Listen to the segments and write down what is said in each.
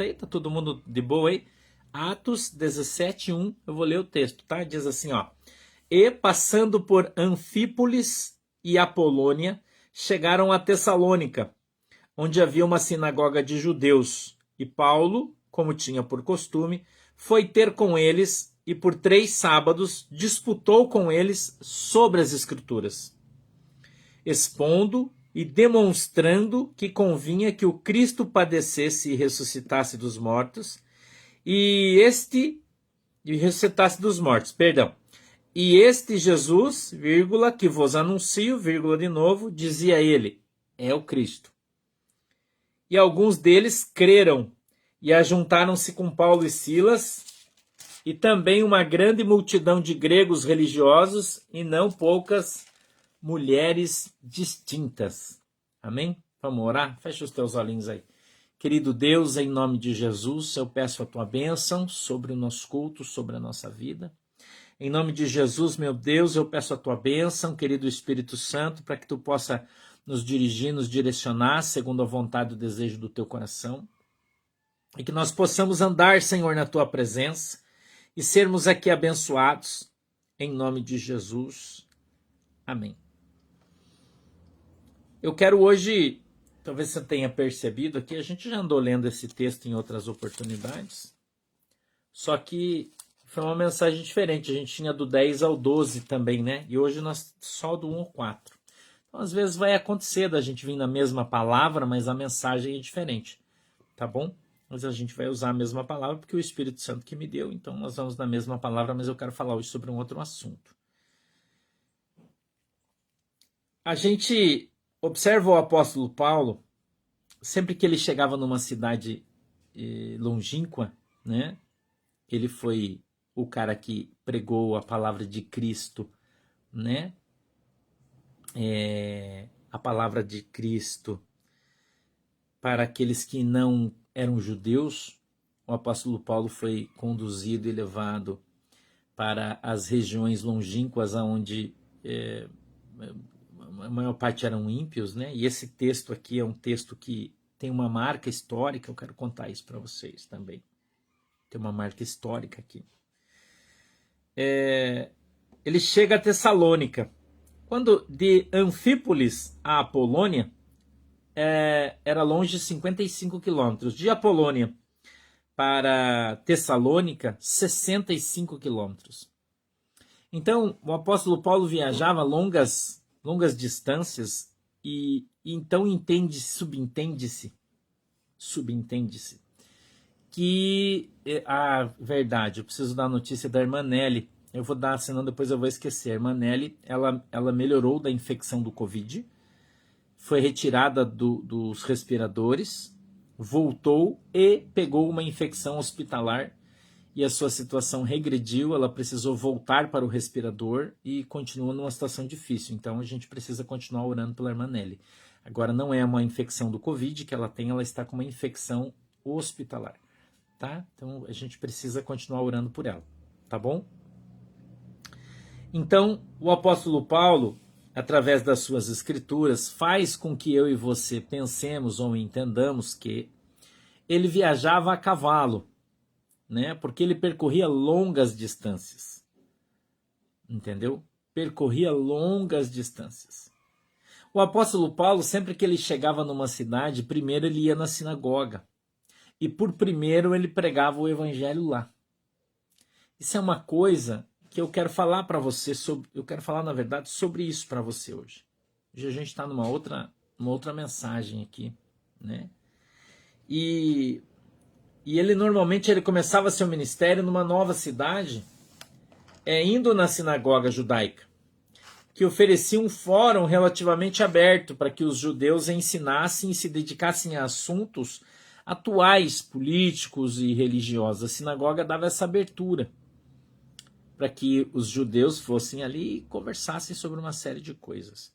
texto aí? Tá todo mundo de boa aí? Atos 17:1, eu vou ler o texto, tá? Diz assim, ó. E passando por Anfípolis e Apolônia, chegaram a Tessalônica, onde havia uma sinagoga de judeus. E Paulo, como tinha por costume, foi ter com eles e por 3 sábados disputou com eles sobre as Escrituras, expondo e demonstrando que convinha que o Cristo padecesse e ressuscitasse dos mortos, e ressuscitasse dos mortos, perdão. E este Jesus, vírgula, que vos anuncio, vírgula de novo, dizia ele, é o Cristo. E alguns deles creram e ajuntaram-se com Paulo e Silas, e também uma grande multidão de gregos religiosos e não poucas mulheres distintas. Amém? Vamos orar? Fecha os teus olhinhos aí. Querido Deus, em nome de Jesus, eu peço a tua bênção sobre o nosso culto, sobre a nossa vida. Em nome de Jesus, meu Deus, eu peço a tua bênção, querido Espírito Santo, para que tu possa nos dirigir, nos direcionar, segundo a vontade e o desejo do teu coração. E que nós possamos andar, Senhor, na tua presença e sermos aqui abençoados, em nome de Jesus. Amém. Eu quero hoje, talvez você tenha percebido aqui, a gente já andou lendo esse texto em outras oportunidades, só que foi uma mensagem diferente. A gente tinha do 10 ao 12 também, né? E hoje nós só do 1 ao 4. Então, às vezes vai acontecer da gente vir na mesma palavra, mas a mensagem é diferente, tá bom? Mas a gente vai usar a mesma palavra porque o Espírito Santo que me deu, então nós vamos na mesma palavra, mas eu quero falar hoje sobre um outro assunto. A gente observa o apóstolo Paulo, sempre que ele chegava numa cidade longínqua, né? Ele foi o cara que pregou a palavra de Cristo, né? A palavra de Cristo para aqueles que não eram judeus. O apóstolo Paulo foi conduzido e levado para as regiões longínquas, onde a maior parte eram ímpios, né? E esse texto aqui é um texto que tem uma marca histórica, eu quero contar isso para vocês também. Tem uma marca histórica aqui. Ele chega a Tessalônica. Quando de Anfípolis a Apolônia, era longe 55 quilômetros. De Apolônia para Tessalônica, 65 quilômetros. Então, o apóstolo Paulo viajava longas distâncias e então subentende-se que a verdade, eu preciso dar a notícia da irmã Nelly, eu vou dar, senão depois eu vou esquecer. A irmã Nelly, ela melhorou da infecção do Covid, foi retirada dos respiradores, voltou e pegou uma infecção hospitalar e a sua situação regrediu, ela precisou voltar para o respirador e continua numa situação difícil. Então a gente precisa continuar orando pela irmã Nelly. Agora não é uma infecção do Covid que ela tem, ela está com uma infecção hospitalar, tá? Então a gente precisa continuar orando por ela, tá bom? Então o apóstolo Paulo, através das suas escrituras, faz com que eu e você pensemos ou entendamos que ele viajava a cavalo, né? Porque ele percorria longas distâncias, entendeu? Percorria longas distâncias. O apóstolo Paulo, sempre que ele chegava numa cidade, primeiro ele ia na sinagoga, e por primeiro ele pregava o evangelho lá. Isso é uma coisa que eu quero falar para você sobre, eu quero falar na verdade sobre isso para você hoje. Hoje a gente está numa outra mensagem aqui, né? E ele normalmente começava seu ministério numa nova cidade, indo na sinagoga judaica, que oferecia um fórum relativamente aberto para que os judeus ensinassem e se dedicassem a assuntos atuais, políticos e religiosos. A sinagoga dava essa abertura para que os judeus fossem ali e conversassem sobre uma série de coisas.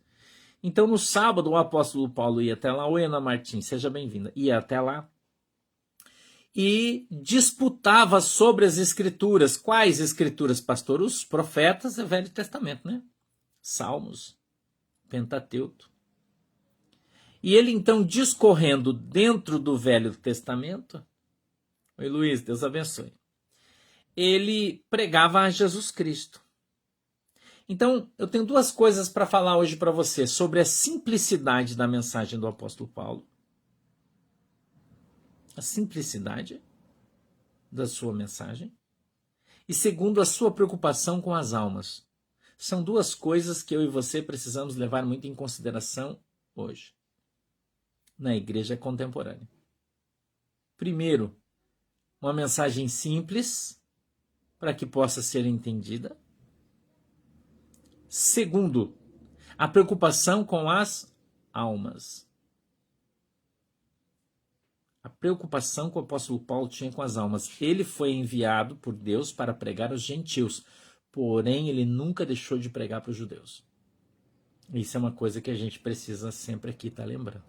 Então, no sábado, o apóstolo Paulo ia até lá. Oi, Ana Martins, seja bem-vinda. Ia até lá e disputava sobre as escrituras. Quais escrituras, pastor? Os profetas do Velho Testamento, né? Salmos, Pentateuco. E ele, então, discorrendo dentro do Velho Testamento, Oi, Luiz, Deus abençoe. Ele pregava a Jesus Cristo. Então, eu tenho duas coisas para falar hoje para você sobre a simplicidade da mensagem do apóstolo Paulo. A simplicidade da sua mensagem. E segundo, a sua preocupação com as almas. São duas coisas que eu e você precisamos levar muito em consideração hoje, na igreja contemporânea. Primeiro, uma mensagem simples, para que possa ser entendida. Segundo, a preocupação com as almas. A preocupação que o apóstolo Paulo tinha com as almas. Ele foi enviado por Deus para pregar aos gentios, porém ele nunca deixou de pregar para os judeus. Isso é uma coisa que a gente precisa sempre aqui estar lembrando.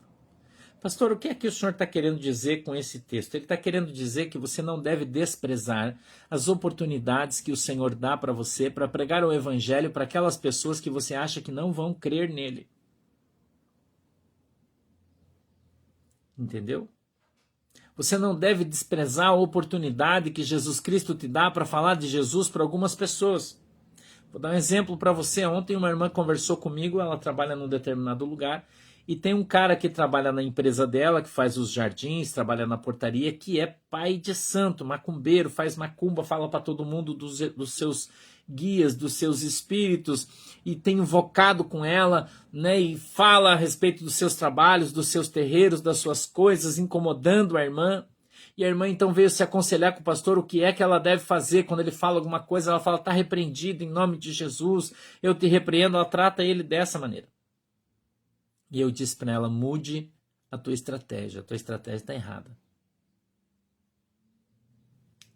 Pastor, o que é que o senhor está querendo dizer com esse texto? Ele está querendo dizer que você não deve desprezar as oportunidades que o Senhor dá para você para pregar o evangelho para aquelas pessoas que você acha que não vão crer nele. Entendeu? Você não deve desprezar a oportunidade que Jesus Cristo te dá para falar de Jesus para algumas pessoas. Vou dar um exemplo para você. Ontem uma irmã conversou comigo, ela trabalha num determinado lugar, e tem um cara que trabalha na empresa dela, que faz os jardins, trabalha na portaria, que é pai de santo, macumbeiro, faz macumba, fala para todo mundo dos seus guias, dos seus espíritos, e tem invocado com ela, né, e fala a respeito dos seus trabalhos, dos seus terreiros, das suas coisas, incomodando a irmã. E a irmã então veio se aconselhar com o pastor o que é que ela deve fazer. Quando ele fala alguma coisa, ela fala, está repreendido em nome de Jesus, eu te repreendo. Ela trata ele dessa maneira. E eu disse para ela, mude a tua estratégia está errada.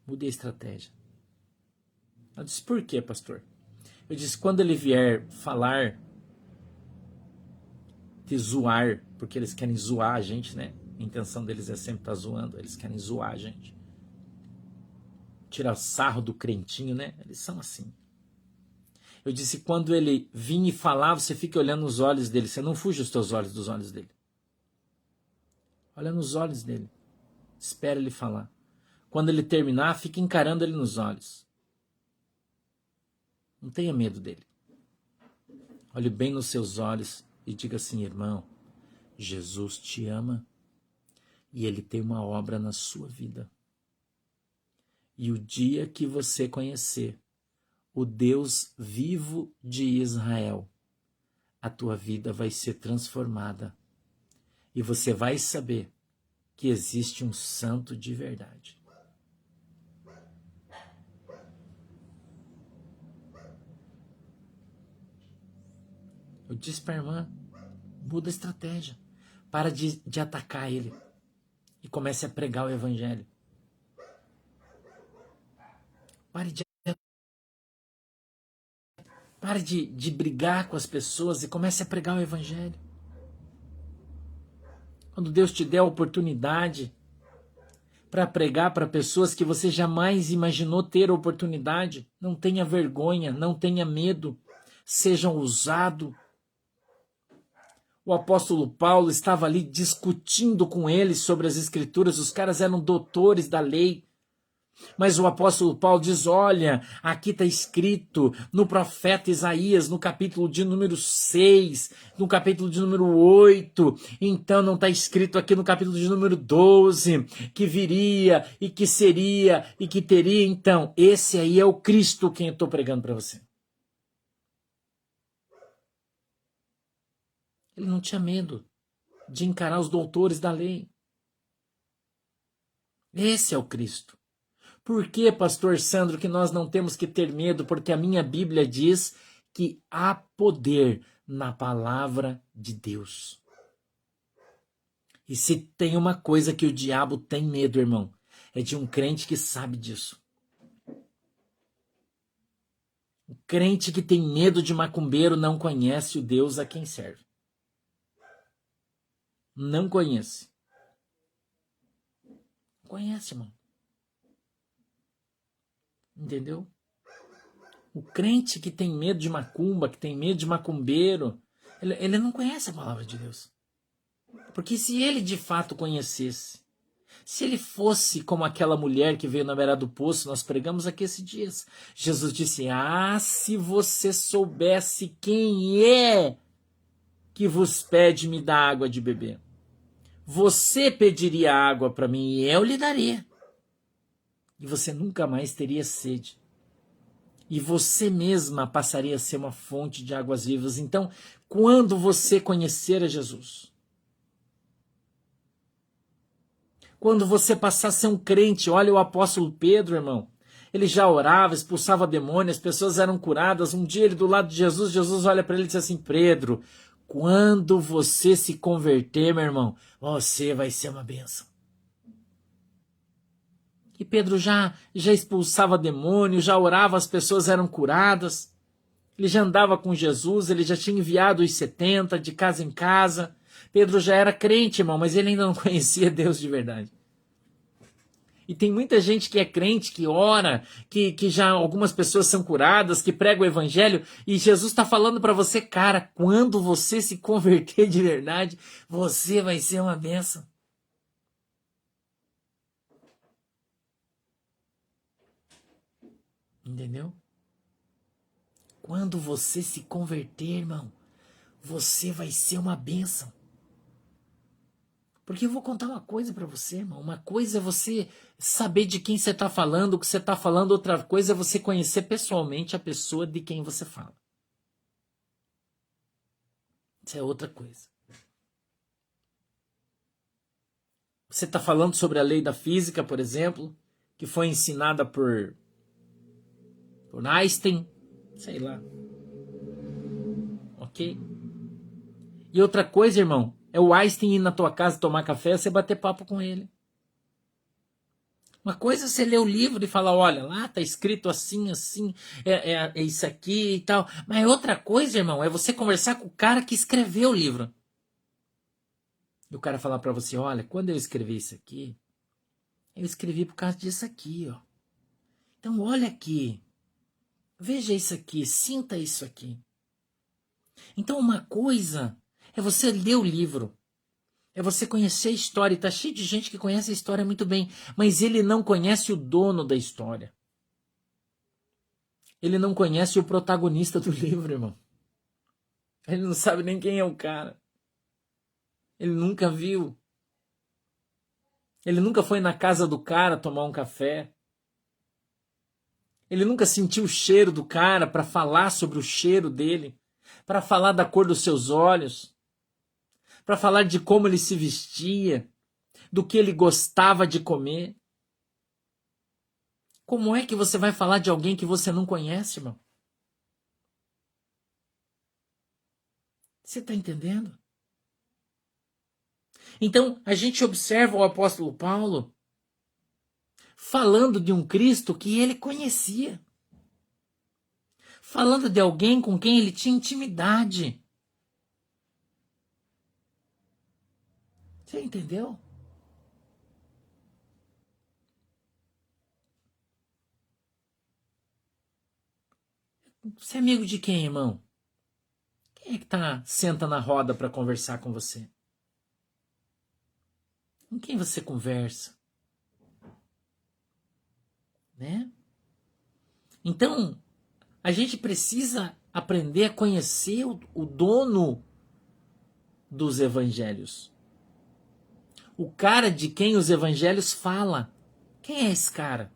Mude a estratégia. Ela disse, por quê, pastor? Eu disse, quando ele vier falar, te zoar, porque eles querem zoar a gente, né? A intenção deles é sempre estar zoando, eles querem zoar a gente. Tirar sarro do crentinho, né? Eles são assim. Eu disse, quando ele vir e falar, você fica olhando nos olhos dele. Você não fuja os teus olhos dos olhos dele. Olha nos olhos dele. Espera ele falar. Quando ele terminar, fica encarando ele nos olhos. Não tenha medo dele. Olhe bem nos seus olhos e diga assim, irmão, Jesus te ama e ele tem uma obra na sua vida. E o dia que você conhecer o Deus vivo de Israel, a tua vida vai ser transformada. E você vai saber que existe um santo de verdade. Eu disse para a irmã, muda a estratégia. Para de atacar ele. E comece a pregar o evangelho. Pare de brigar com as pessoas e comece a pregar o evangelho. Quando Deus te der a oportunidade para pregar para pessoas que você jamais imaginou ter a oportunidade, não tenha vergonha, não tenha medo, seja ousado. O apóstolo Paulo estava ali discutindo com eles sobre as escrituras, os caras eram doutores da lei. Mas o apóstolo Paulo diz, olha, aqui está escrito no profeta Isaías, no capítulo de número 6, no capítulo de número 8, então não está escrito aqui no capítulo de número 12, que viria e que seria e que teria. Então, esse aí é o Cristo quem eu estou pregando para você. Ele não tinha medo de encarar os doutores da lei. Esse é o Cristo. Por que, pastor Sandro, que nós não temos que ter medo? Porque a minha Bíblia diz que há poder na palavra de Deus. E se tem uma coisa que o diabo tem medo, irmão, é de um crente que sabe disso. O crente que tem medo de macumbeiro não conhece o Deus a quem serve. Não conhece. Não conhece, irmão. Entendeu? O crente que tem medo de macumba, que tem medo de macumbeiro, ele não conhece a palavra de Deus. Porque se ele de fato conhecesse, Se ele fosse como aquela mulher que veio na beira do poço, nós pregamos aqui esses dias. Jesus disse: ah, se você soubesse quem é que vos pede me dar água de beber. Você pediria água para mim e eu lhe daria. E você nunca mais teria sede. E você mesma passaria a ser uma fonte de águas vivas. Então, quando você conhecer a Jesus, quando você passar a ser um crente, olha o apóstolo Pedro, irmão. Ele já orava, expulsava demônios, as pessoas eram curadas. Um dia ele do lado de Jesus, Jesus olha para ele e diz assim: Pedro, quando você se converter, meu irmão, você vai ser uma bênção. E Pedro já expulsava demônio, já orava, as pessoas eram curadas. Ele já andava com Jesus, ele já tinha enviado os 70 de casa em casa. Pedro já era crente, irmão, mas ele ainda não conhecia Deus de verdade. E tem muita gente que é crente, que ora, que já algumas pessoas são curadas, que prega o evangelho, e Jesus está falando para você, cara, quando você se converter de verdade, você vai ser uma bênção. Entendeu? Quando você se converter, irmão, você vai ser uma bênção. Porque eu vou contar uma coisa para você, irmão. Uma coisa é você saber de quem você está falando, o que você está falando. Outra coisa é você conhecer pessoalmente a pessoa de quem você fala. Isso é outra coisa. Você está falando sobre a lei da física, por exemplo, que foi ensinada por Einstein, sei lá. Ok? E outra coisa, irmão, é o Einstein ir na tua casa tomar café e você bater papo com ele. Uma coisa é você ler o livro e falar, olha, lá tá escrito assim, assim, é isso aqui e tal. Mas outra coisa, irmão, é você conversar com o cara que escreveu o livro. E o cara falar para você, olha, quando eu escrevi isso aqui, eu escrevi por causa disso aqui, ó. Então olha aqui, veja isso aqui, sinta isso aqui. Então uma coisa é você ler o livro, é você conhecer a história. E tá cheio de gente que conhece a história muito bem, mas ele não conhece o dono da história. Ele não conhece o protagonista do livro, irmão. Ele não sabe nem quem é o cara. Ele nunca viu. Ele nunca foi na casa do cara tomar um café. Ele nunca sentiu o cheiro do cara para falar sobre o cheiro dele, para falar da cor dos seus olhos, para falar de como ele se vestia, do que ele gostava de comer. Como é que você vai falar de alguém que você não conhece, irmão? Você está entendendo? Então, a gente observa o apóstolo Paulo falando de um Cristo que ele conhecia. Falando de alguém com quem ele tinha intimidade. Você entendeu? Você é amigo de quem, irmão? Quem é que senta na roda para conversar com você? Com quem você conversa? Né? Então, a gente precisa aprender a conhecer o dono dos evangelhos. O cara de quem os evangelhos falam. Quem é esse cara?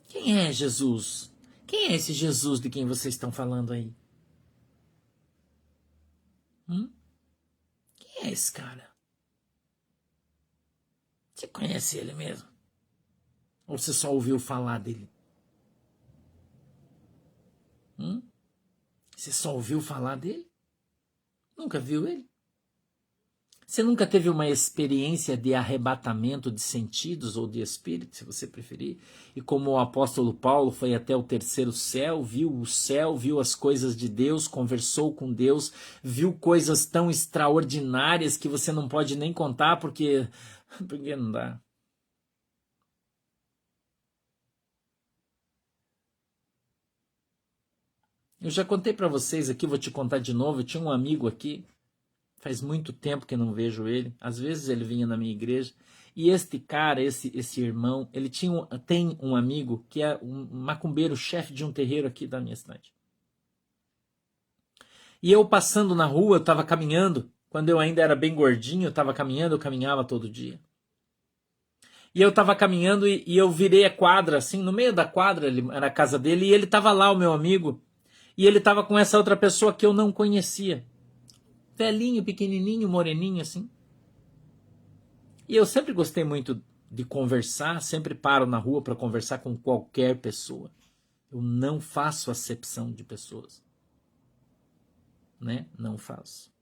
Quem é Jesus? Quem é esse Jesus de quem vocês estão falando aí? Quem é esse cara? Você conhece ele mesmo? Ou você só ouviu falar dele? Você só ouviu falar dele? Nunca viu ele? Você nunca teve uma experiência de arrebatamento de sentidos ou de espírito, se você preferir? E como o apóstolo Paulo foi até o terceiro céu, viu as coisas de Deus, conversou com Deus, viu coisas tão extraordinárias que você não pode nem contar porque não dá. Eu já contei para vocês aqui, vou te contar de novo. Eu tinha um amigo aqui, Faz muito tempo que não vejo ele. Às vezes ele vinha na minha igreja. E este cara, esse irmão, ele tem um amigo que é um macumbeiro, chefe de um terreiro aqui da minha cidade. E eu passando na rua, eu estava caminhando. Quando eu ainda era bem gordinho, eu estava caminhando, eu caminhava todo dia. E eu estava caminhando e eu virei a quadra, assim, no meio da quadra, era a casa dele, e ele estava lá, o meu amigo. E ele estava com essa outra pessoa que eu não conhecia. Velhinho, pequenininho, moreninho, assim. E eu sempre gostei muito de conversar, sempre paro na rua para conversar com qualquer pessoa. Eu não faço acepção de pessoas. Né? Não faço.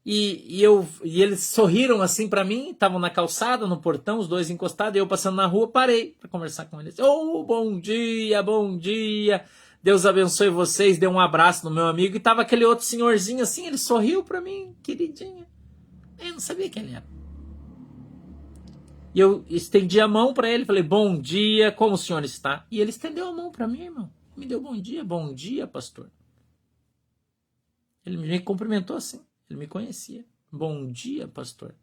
E eles sorriram assim para mim, estavam na calçada, no portão, os dois encostados, e eu passando na rua, parei para conversar com eles. Oh, bom dia, bom dia. Deus abençoe vocês, dei um abraço no meu amigo, e tava aquele outro senhorzinho assim, ele sorriu para mim, queridinho. Eu não sabia quem ele era. E eu estendi a mão para ele, falei, bom dia, como o senhor está? E ele estendeu a mão para mim, irmão. Me deu bom dia, pastor. Ele me cumprimentou assim. Ele me conhecia. Bom dia, pastor.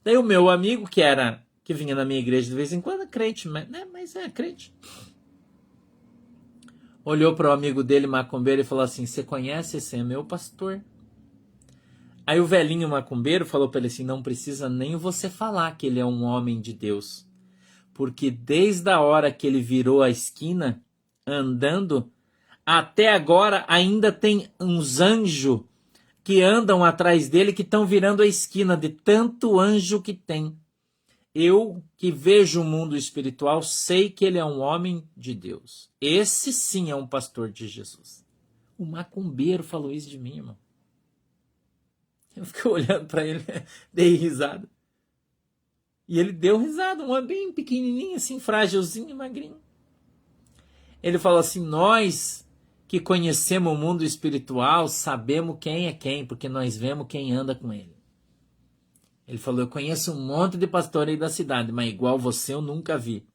Daí o meu amigo, que vinha na minha igreja de vez em quando, crente, mas é crente. Olhou para o amigo dele, macumbeiro, e falou assim, você conhece? Esse é meu pastor. Aí o velhinho macumbeiro falou para ele assim, não precisa nem você falar que ele é um homem de Deus. Porque desde a hora que ele virou a esquina, andando, até agora ainda tem uns anjos que andam atrás dele, que estão virando a esquina de tanto anjo que tem. Eu, que vejo o mundo espiritual, sei que ele é um homem de Deus. Esse sim é um pastor de Jesus. O macumbeiro falou isso de mim, irmão. Eu fiquei olhando para ele, dei risada. E ele deu risada, um homem bem pequenininho, assim, frágilzinho, magrinho. Ele falou assim, nós que conhecemos o mundo espiritual, sabemos quem é quem, porque nós vemos quem anda com ele. Ele falou, eu conheço um monte de pastor aí da cidade, mas igual você eu nunca vi.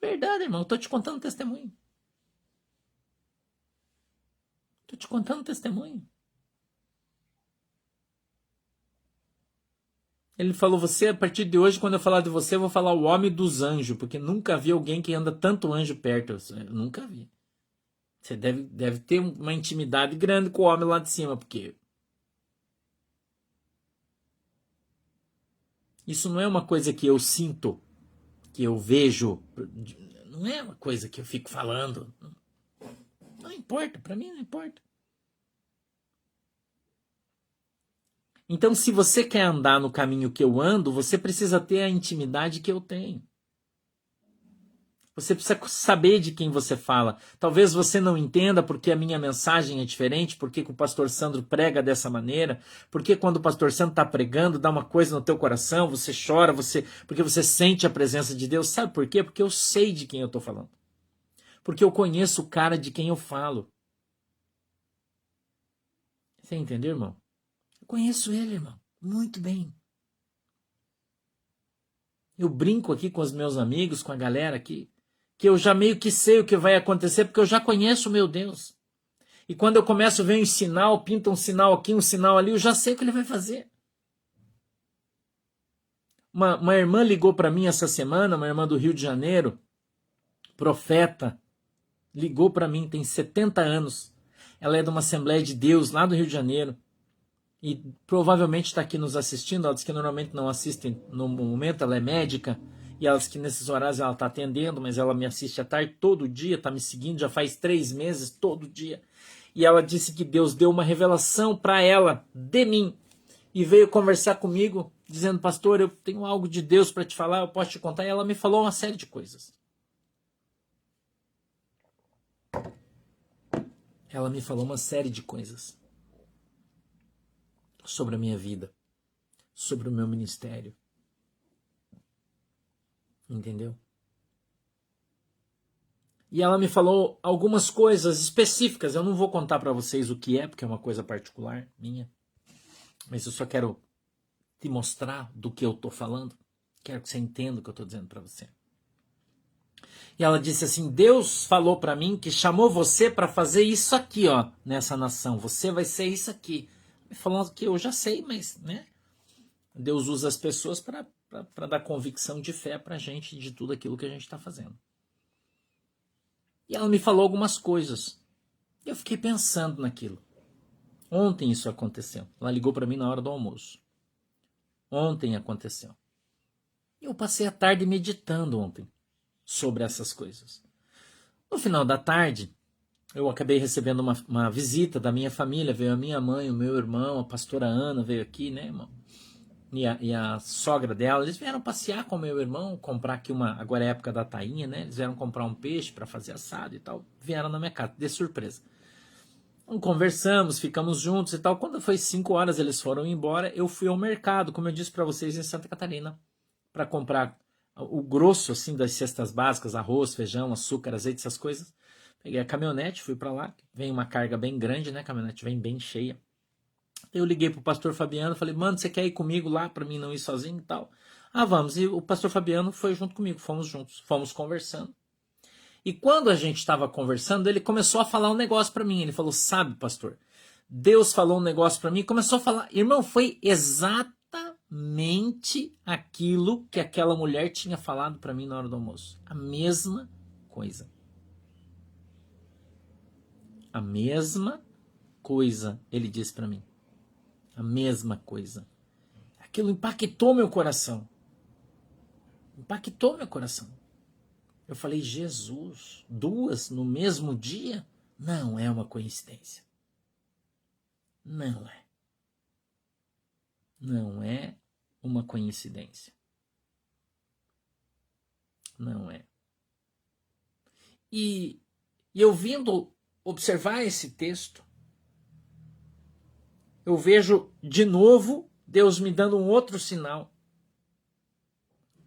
Verdade, irmão, eu tô te contando testemunho. Tô te contando testemunho. Ele falou, você, a partir de hoje, quando eu falar de você, eu vou falar o homem dos anjos, porque nunca vi alguém que anda tanto anjo perto. Eu nunca vi. Você deve ter uma intimidade grande com o homem lá de cima, porque isso não é uma coisa que eu sinto, que eu vejo, não é uma coisa que eu fico falando. Não importa, para mim não importa. Então, se você quer andar no caminho que eu ando, você precisa ter a intimidade que eu tenho. Você precisa saber de quem você fala. Talvez você não entenda porque a minha mensagem é diferente, porque o pastor Sandro prega dessa maneira, porque quando o pastor Sandro está pregando, dá uma coisa no teu coração, você chora, porque você sente a presença de Deus. Sabe por quê? Porque eu sei de quem eu estou falando. Porque eu conheço o cara de quem eu falo. Você entendeu, irmão? Eu conheço ele, irmão, muito bem. Eu brinco aqui com os meus amigos, com a galera aqui, que eu já meio que sei o que vai acontecer, porque eu já conheço o meu Deus. E quando eu começo a ver um sinal, pinta um sinal aqui, um sinal ali, eu já sei o que ele vai fazer. Uma irmã ligou para mim essa semana, uma irmã do Rio de Janeiro, profeta, ligou para mim, tem 70 anos. Ela é de uma Assembleia de Deus lá do Rio de Janeiro. E provavelmente está aqui nos assistindo. Ela diz que normalmente não assistem no momento, ela é médica. E ela diz que nesses horários ela está atendendo, mas ela me assiste à tarde todo dia, está me seguindo já faz 3 meses, todo dia. E ela disse que Deus deu uma revelação para ela, de mim, e veio conversar comigo, dizendo, pastor, eu tenho algo de Deus para te falar, eu posso te contar. E ela me falou uma série de coisas. Ela me falou uma série de coisas sobre a minha vida, sobre o meu ministério. Entendeu? E ela me falou algumas coisas específicas. Eu não vou contar para vocês o que é, porque é uma coisa particular minha. Mas eu só quero te mostrar do que eu estou falando. Quero que você entenda o que eu estou dizendo para você. E ela disse assim, Deus falou para mim que chamou você para fazer isso aqui, ó, nessa nação. Você vai ser isso aqui. falando que eu já sei, mas, né? Deus usa as pessoas para dar convicção de fé para a gente de tudo aquilo que a gente está fazendo. E ela me falou algumas coisas. Eu fiquei pensando naquilo. Ontem isso aconteceu. Ela ligou para mim na hora do almoço. Ontem aconteceu. Eu passei a tarde meditando ontem sobre essas coisas. No final da tarde, eu acabei recebendo uma visita da minha família. Veio a minha mãe, o meu irmão, a pastora Ana veio aqui, né, irmão? E a sogra dela. Eles vieram passear com o meu irmão, comprar aqui agora é a época da tainha, né? Eles vieram comprar um peixe para fazer assado e tal. Vieram na minha casa, de surpresa. Conversamos, ficamos juntos e tal. Quando foi 5 horas, eles foram embora. Eu fui ao mercado, como eu disse para vocês, em Santa Catarina, para comprar o grosso assim das cestas básicas, arroz, feijão, açúcar, azeite, essas coisas. Peguei a caminhonete, fui para lá. Vem uma carga bem grande, né? A caminhonete vem bem cheia. Eu liguei pro pastor Fabiano, falei, mano, você quer ir comigo lá para mim não ir sozinho e tal? Ah, vamos. E o pastor Fabiano foi junto comigo, fomos juntos, fomos conversando. E quando a gente estava conversando, ele começou a falar um negócio para mim. Ele falou, sabe, pastor, Deus falou um negócio para mim, começou a falar. Irmão, foi exatamente aquilo que aquela mulher tinha falado para mim na hora do almoço. A mesma coisa. A mesma coisa, ele disse para mim. A mesma coisa. Aquilo impactou meu coração. Impactou meu coração. Eu falei, Jesus, 2 no mesmo dia? Não é uma coincidência. Não é. Não é uma coincidência. Não é. E eu vindo observar esse texto, eu vejo de novo Deus me dando um outro sinal.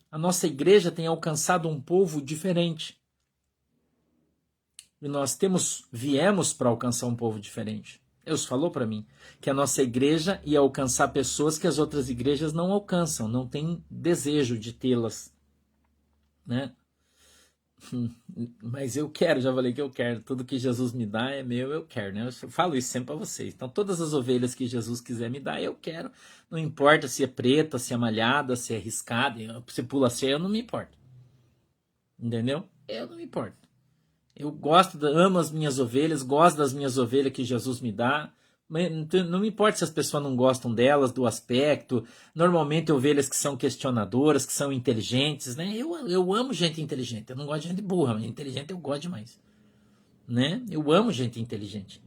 A nossa igreja tem alcançado um povo diferente. E nós viemos para alcançar um povo diferente. Deus falou para mim que a nossa igreja ia alcançar pessoas que as outras igrejas não alcançam, não têm desejo de tê-las, né? Mas eu quero, já falei que eu quero. Tudo que Jesus me dá é meu, eu quero, né? Eu falo isso sempre para vocês. Então, todas as ovelhas que Jesus quiser me dar, eu quero. Não importa se é preta, se é malhada, se é riscada, se pula ceia, eu não me importo. Entendeu? Eu não me importo. Eu amo as minhas ovelhas, gosto das minhas ovelhas que Jesus me dá. Não me importa se as pessoas não gostam delas, do aspecto. Normalmente ovelhas que são questionadoras, que são inteligentes, né? Eu amo gente inteligente. Eu não gosto de gente burra, mas inteligente eu gosto demais, né? Eu amo gente inteligente,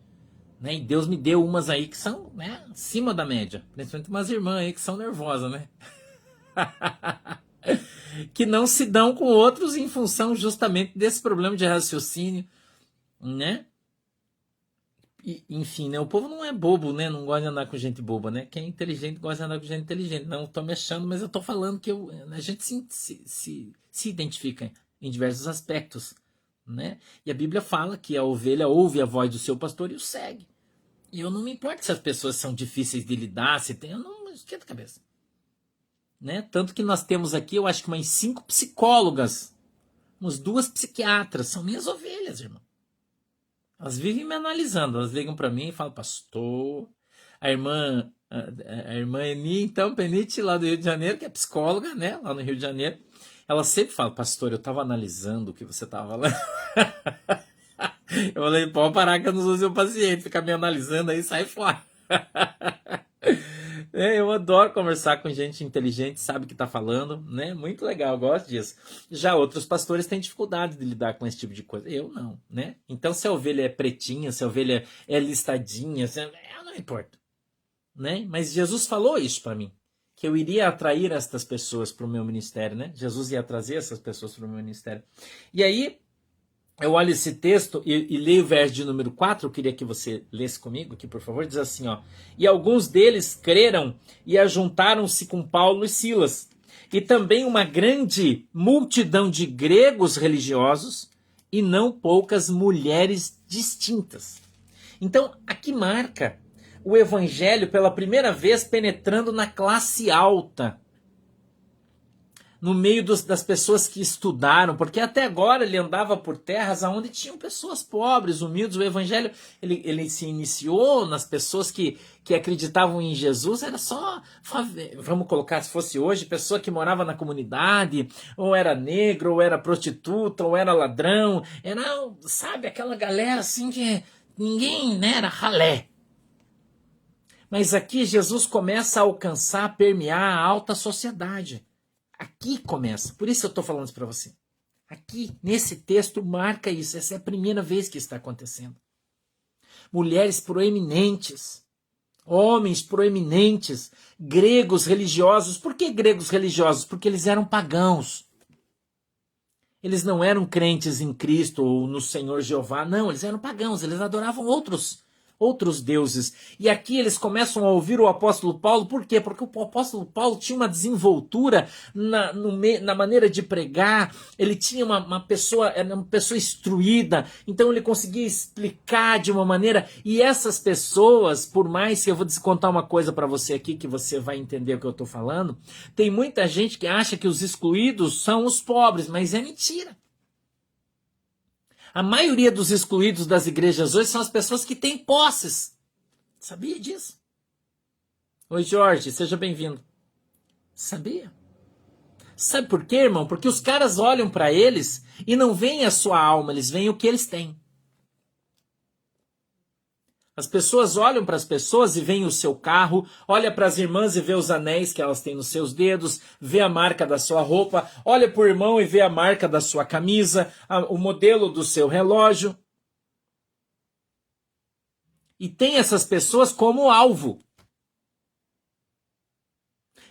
né? E Deus me deu umas aí que são, né, acima da média. Principalmente umas irmãs aí que são nervosas, né? Que não se dão com outros em função justamente desse problema de raciocínio, né? Enfim, né? O povo não é bobo, né? Não gosta de andar com gente boba, né? Quem é inteligente gosta de andar com gente inteligente. Não estou me achando, mas eu estou falando que a gente se identifica em diversos aspectos, né? E a Bíblia fala que a ovelha ouve a voz do seu pastor e o segue. E eu não me importo se as pessoas são difíceis de lidar, se tem, eu não esquento a cabeça, né? Tanto que nós temos aqui, eu acho que umas 5 psicólogas, umas 2 psiquiatras, são minhas ovelhas, irmão. Elas vivem me analisando, elas ligam para mim e falam, pastor, a irmã Eni, então, Penite, lá do Rio de Janeiro, que é psicóloga, né, lá no Rio de Janeiro, ela sempre fala, pastor, eu estava analisando o que você estava falando. Eu falei, pode parar que eu não sou seu paciente, ficar me analisando aí, sai fora. Eu adoro conversar com gente inteligente, sabe o que está falando, né? Muito legal, eu gosto disso. Já outros pastores têm dificuldade de lidar com esse tipo de coisa. Eu não, né? Então, se a ovelha é pretinha, se a ovelha é listadinha, eu não importo, né? Mas Jesus falou isso para mim, que eu iria atrair estas pessoas para o meu ministério, né? Jesus ia trazer essas pessoas para o meu ministério. E aí, eu olho esse texto e leio o verso de número 4, eu queria que você lesse comigo aqui, por favor, diz assim, ó. E alguns deles creram e ajuntaram-se com Paulo e Silas, e também uma grande multidão de gregos religiosos e não poucas mulheres distintas. Então, aqui marca o evangelho pela primeira vez penetrando na classe alta. no meio das pessoas que estudaram, porque até agora ele andava por terras onde tinham pessoas pobres, humildes. O evangelho ele se iniciou nas pessoas que acreditavam em Jesus. Era só, vamos colocar, se fosse hoje, pessoa que morava na comunidade, ou era negro, ou era prostituta, ou era ladrão, era, sabe, aquela galera assim que ninguém, né, era ralé. Mas aqui Jesus começa a alcançar, permear a alta sociedade. Aqui começa. Por isso eu estou falando isso para você. Aqui, nesse texto, marca isso. Essa é a primeira vez que está acontecendo. Mulheres proeminentes, homens proeminentes, gregos religiosos. Por que gregos religiosos? Porque eles eram pagãos. Eles não eram crentes em Cristo ou no Senhor Jeová. Não, eles eram pagãos. Eles adoravam outros deuses. E aqui eles começam a ouvir o apóstolo Paulo. Por quê? Porque o apóstolo Paulo tinha uma desenvoltura na maneira de pregar. Ele tinha era uma pessoa instruída. Então ele conseguia explicar de uma maneira. E essas pessoas, por mais que eu vou contar uma coisa para você aqui, que você vai entender o que eu estou falando, tem muita gente que acha que os excluídos são os pobres, mas é mentira. A maioria dos excluídos das igrejas hoje são as pessoas que têm posses. Sabia disso? Oi, Jorge, seja bem-vindo. Sabia? Sabe por quê, irmão? Porque os caras olham para eles e não veem a sua alma, eles veem o que eles têm. As pessoas olham para as pessoas e veem o seu carro, olha para as irmãs e vê os anéis que elas têm nos seus dedos, vê a marca da sua roupa, olha para o irmão e vê a marca da sua camisa, o modelo do seu relógio. E tem essas pessoas como alvo.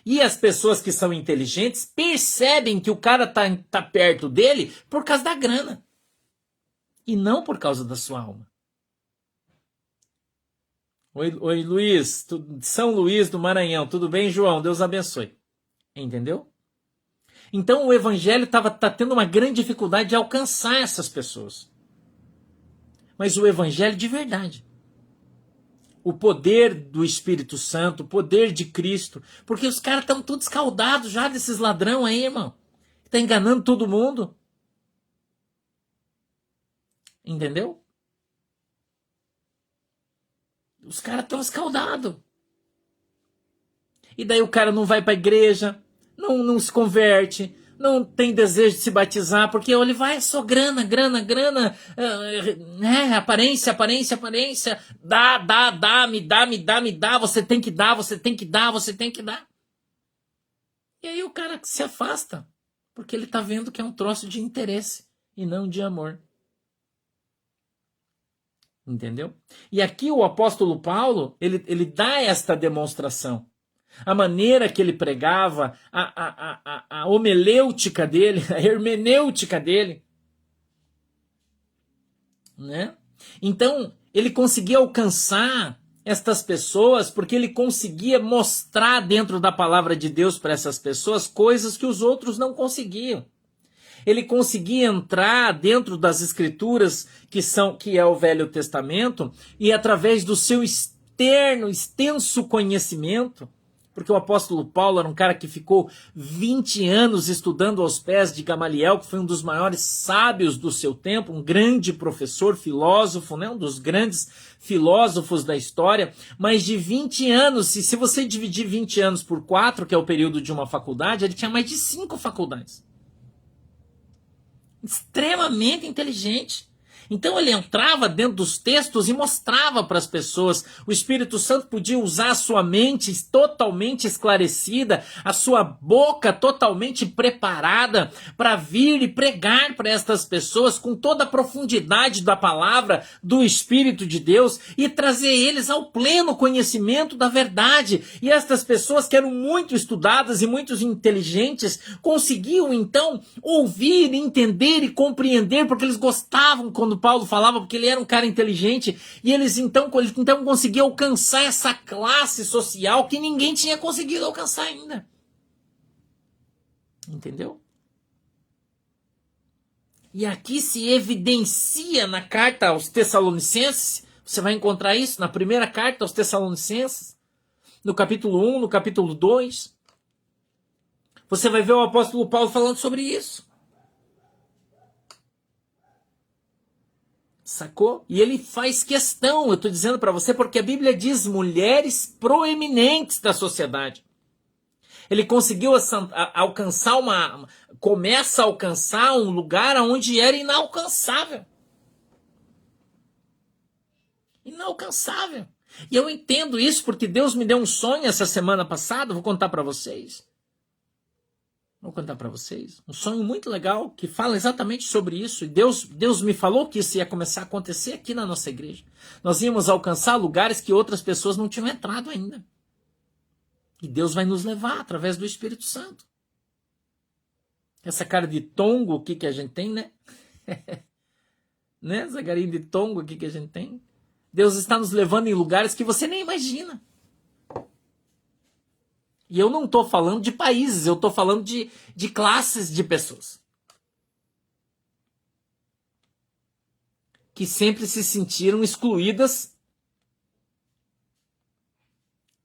E as pessoas que são inteligentes percebem que o cara tá perto dele por causa da grana. E não por causa da sua alma. Oi, Luiz, São Luís do Maranhão. Tudo bem, João? Deus abençoe. Entendeu? Então o evangelho tá tendo uma grande dificuldade de alcançar essas pessoas. Mas o evangelho de verdade. O poder do Espírito Santo, o poder de Cristo. Porque os caras estão todos escaldados já desses ladrão aí, irmão. Tá enganando todo mundo. Entendeu? Os caras estão escaldados. E daí o cara não vai para a igreja, não se converte, não tem desejo de se batizar, porque ele vai só grana, aparência, me dá, você tem que dar. E aí o cara se afasta, porque ele está vendo que é um troço de interesse e não de amor. Entendeu? E aqui o apóstolo Paulo, ele dá esta demonstração. A maneira que ele pregava, a homelêutica dele, a hermenêutica dele. Né? Então, ele conseguia alcançar estas pessoas porque ele conseguia mostrar dentro da palavra de Deus para essas pessoas coisas que os outros não conseguiam. Ele conseguia entrar dentro das escrituras que é o Velho Testamento e através do seu extenso conhecimento, porque o apóstolo Paulo era um cara que ficou 20 anos estudando aos pés de Gamaliel, que foi um dos maiores sábios do seu tempo, um grande professor, filósofo, né? Um dos grandes filósofos da história, mas de 20 anos, se você dividir 20 anos por 4, que é o período de uma faculdade, ele tinha mais de 5 faculdades. Extremamente inteligente. Então ele entrava dentro dos textos e mostrava para as pessoas. O Espírito Santo podia usar a sua mente totalmente esclarecida, a sua boca totalmente preparada para vir e pregar para estas pessoas com toda a profundidade da palavra do Espírito de Deus e trazer eles ao pleno conhecimento da verdade. E estas pessoas que eram muito estudadas e muito inteligentes conseguiam então ouvir, entender e compreender, porque eles gostavam quando Paulo falava, porque ele era um cara inteligente, e ele então conseguia alcançar essa classe social que ninguém tinha conseguido alcançar ainda. Entendeu? E aqui se evidencia na carta aos Tessalonicenses, você vai encontrar isso na primeira carta aos Tessalonicenses, no capítulo 1, no capítulo 2. Você vai ver o apóstolo Paulo falando sobre isso. Sacou? E ele faz questão, eu estou dizendo para você, porque a Bíblia diz mulheres proeminentes da sociedade. Ele conseguiu alcançar começa a alcançar um lugar onde era inalcançável. Inalcançável. E eu entendo isso porque Deus me deu um sonho essa semana passada, vou contar para vocês. Um sonho muito legal que fala exatamente sobre isso. E Deus me falou que isso ia começar a acontecer aqui na nossa igreja. Nós íamos alcançar lugares que outras pessoas não tinham entrado ainda. E Deus vai nos levar através do Espírito Santo. Essa cara de tongo aqui que a gente tem, né? Né? Essa carinha de tongo aqui que a gente tem. Deus está nos levando em lugares que você nem imagina. E eu não estou falando de países, eu estou falando de classes de pessoas. Que sempre se sentiram excluídas,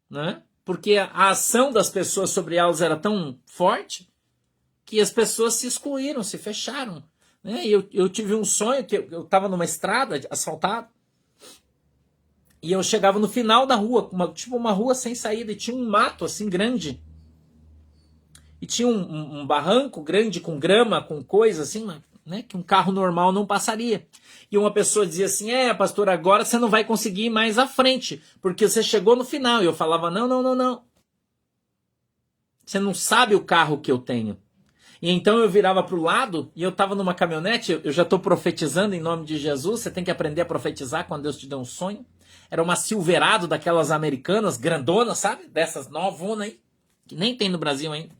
né? Porque a ação das pessoas sobre elas era tão forte que as pessoas se excluíram, se fecharam. Né? E eu tive um sonho que eu estava numa estrada asfaltada. E eu chegava no final da rua, tipo uma rua sem saída, e tinha um mato assim grande. E tinha um barranco grande com grama, com coisa assim, né, que um carro normal não passaria. E uma pessoa dizia assim, pastor, agora você não vai conseguir ir mais à frente, porque você chegou no final. E eu falava, não. Você não sabe o carro que eu tenho. E então eu virava para o lado e eu estava numa caminhonete, eu já estou profetizando em nome de Jesus, você tem que aprender a profetizar quando Deus te dá um sonho. Era uma Silverado daquelas americanas, grandona, sabe? Dessas novonas aí, que nem tem no Brasil ainda.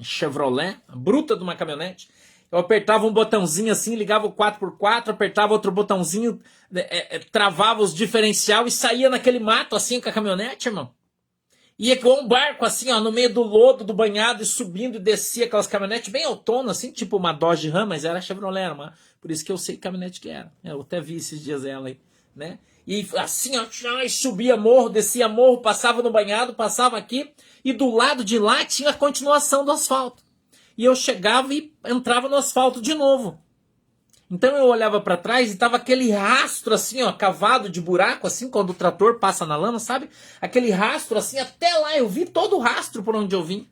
Chevrolet, a bruta de uma caminhonete. Eu apertava um botãozinho assim, ligava o 4x4, apertava outro botãozinho, travava os diferencial e saía naquele mato assim com a caminhonete, irmão. Ia igual um barco assim, ó, no meio do lodo, do banhado, e subindo e descia aquelas caminhonetes bem autonas, assim, tipo uma Dodge Ram, mas era Chevrolet, por isso que eu sei que caminhonete que era. Eu até vi esses dias ela aí, né? E assim, ó, subia morro, descia morro, passava no banhado, passava aqui, e do lado de lá tinha a continuação do asfalto. E eu chegava e entrava no asfalto de novo. Então eu olhava para trás e tava aquele rastro assim, ó, cavado de buraco, assim, quando o trator passa na lama, sabe? Aquele rastro assim, até lá, eu vi todo o rastro por onde eu vim.